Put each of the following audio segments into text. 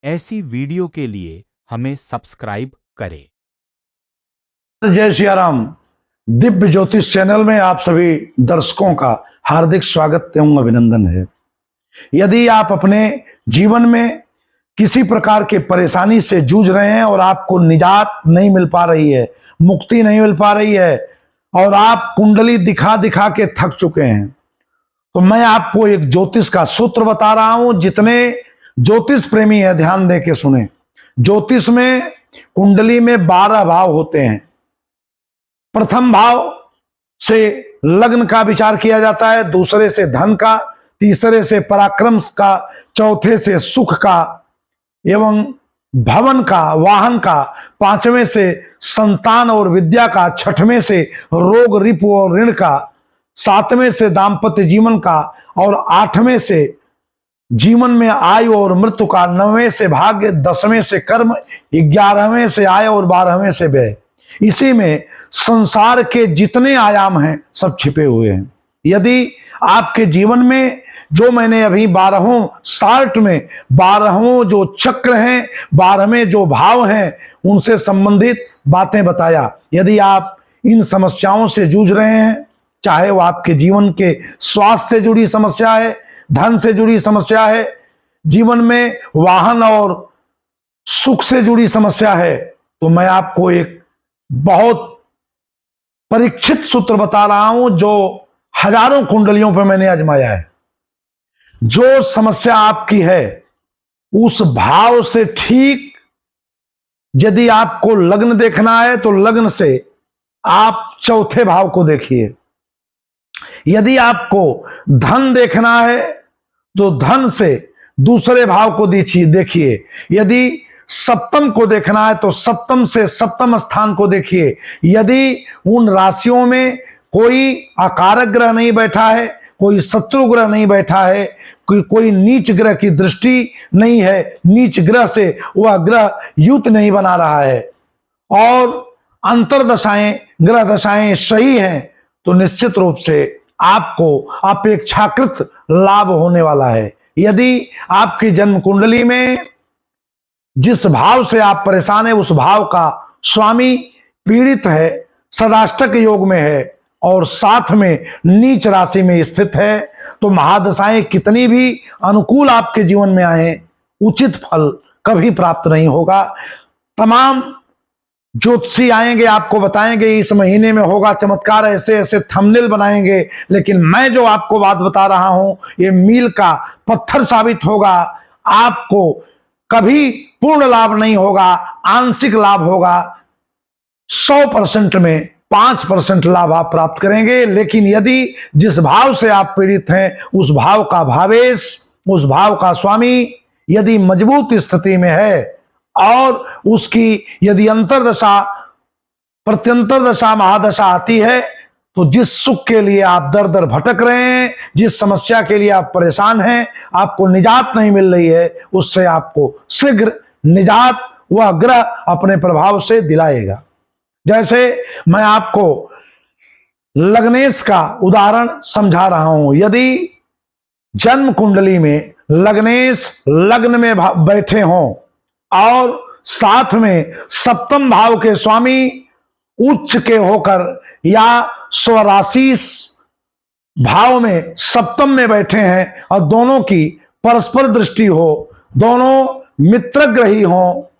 ऐसी वीडियो के लिए हमें सब्सक्राइब करें। जय सिया राम। दिव्य ज्योतिष चैनल में आप सभी दर्शकों का हार्दिक स्वागत एवं अभिनंदन है। यदि आप अपने जीवन में किसी प्रकार के परेशानी से जूझ रहे हैं और आपको निजात नहीं मिल पा रही है, मुक्ति नहीं मिल पा रही है और आप कुंडली दिखा दिखा के थक चुके हैं, तो मैं आपको एक ज्योतिष का सूत्र बता रहा हूं। जितने ज्योतिष प्रेमी है ध्यान दे के सुने। ज्योतिष में कुंडली में 12 भाव होते हैं। प्रथम भाव से लग्न का विचार किया जाता है, दूसरे से धन का, तीसरे से पराक्रम का, चौथे से सुख का एवं भवन का, वाहन का, पांचवें से संतान और विद्या का, छठवें से रोग रिपु और ऋण का, सातवें से दाम्पत्य जीवन का और आठवें से जीवन में आयु और मृत्यु का, नौवें से भाग्य, 10वें से कर्म, 11वें से आय और 12वें से व्यय। इसी में संसार के जितने आयाम हैं सब छिपे हुए हैं। यदि आपके जीवन में जो मैंने अभी 12वें शार्ट में 12वें जो चक्र हैं, 12वें जो भाव हैं, उनसे संबंधित बातें बताया। यदि आप इन समस्याओं से जूझ रहे हैं, चाहे वो आपके जीवन के स्वास्थ्य से जुड़ी समस्या है, धन से जुड़ी समस्या है, जीवन में वाहन और सुख से जुड़ी समस्या है, तो मैं आपको एक बहुत परीक्षित सूत्र बता रहा हूं जो हजारों कुंडलियों पर मैंने आजमाया है। जो समस्या आपकी है उस भाव से ठीक, यदि आपको लग्न देखना है तो लग्न से आप चौथे भाव को देखिए। यदि आपको धन देखना है तो धन से दूसरे भाव को देखिए। यदि सप्तम को देखना है तो सप्तम से सप्तम स्थान को देखिए। यदि उन राशियों में कोई अकारक ग्रह नहीं बैठा है, कोई शत्रु ग्रह नहीं बैठा है, कोई नीच ग्रह की दृष्टि नहीं है, नीच ग्रह से वह ग्रह युत नहीं बना रहा है और अंतरदशाएं ग्रह दशाएं सही हैं, तो निश्चित रूप से आपको अपेक्षाकृत लाभ होने वाला है। यदि आपकी जन्म कुंडली में जिस भाव से आप परेशान है उस भाव का स्वामी पीड़ित है, सदाष्टक योग में है और साथ में नीच राशि में स्थित है, तो महादशाएं कितनी भी अनुकूल आपके जीवन में आए, उचित फल कभी प्राप्त नहीं होगा। तमाम ज्योतिषी आएंगे, आपको बताएंगे इस महीने में होगा चमत्कार, ऐसे ऐसे थंबनेल बनाएंगे, लेकिन मैं जो आपको बात बता रहा हूं ये मील का पत्थर साबित होगा। आपको कभी पूर्ण लाभ नहीं होगा, आंशिक लाभ होगा। 100% में 5% लाभ आप प्राप्त करेंगे। लेकिन यदि जिस भाव से आप पीड़ित हैं उस भाव का भावेश, उस भाव का स्वामी यदि मजबूत स्थिति में है और उसकी यदि अंतरदशा प्रत्यंतर दशा महादशा आती है, तो जिस सुख के लिए आप दर दर भटक रहे हैं, जिस समस्या के लिए आप परेशान हैं, आपको निजात नहीं मिल रही है, उससे आपको शीघ्र निजात वह ग्रह अपने प्रभाव से दिलाएगा। जैसे मैं आपको लग्नेश का उदाहरण समझा रहा हूं। यदि जन्म कुंडली में लग्नेश लग्न में बैठे हों और साथ में सप्तम भाव के स्वामी उच्च के होकर या स्वराशि भाव में सप्तम में बैठे हैं और दोनों की परस्पर दृष्टि हो, दोनों मित्रग्रही हो,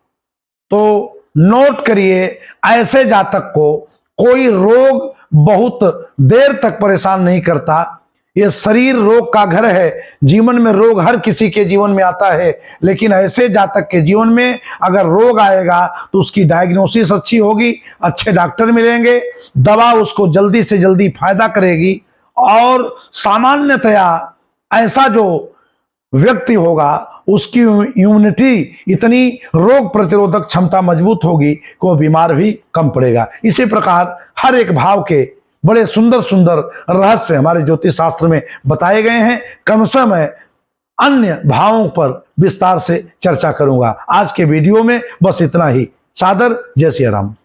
तो नोट करिए ऐसे जातक को कोई रोग बहुत देर तक परेशान नहीं करता। ये शरीर रोग का घर है। जीवन में रोग हर किसी के जीवन में आता है, लेकिन ऐसे जातक के जीवन में अगर रोग आएगा तो उसकी डायग्नोसिस अच्छी होगी, अच्छे डॉक्टर मिलेंगे, दवा उसको जल्दी से जल्दी फायदा करेगी और सामान्यतया ऐसा जो व्यक्ति होगा उसकी इम्यूनिटी इतनी रोग प्रतिरोधक क्षमता मजबूत होगी कि वो बीमार भी कम पड़ेगा। इसी प्रकार हर एक भाव के बड़े सुंदर सुंदर रहस्य हमारे ज्योतिष शास्त्र में बताए गए हैं। क्रमशः मैं अन्य भावों पर विस्तार से चर्चा करूंगा। आज के वीडियो में बस इतना ही। सादर, जय सिया राम।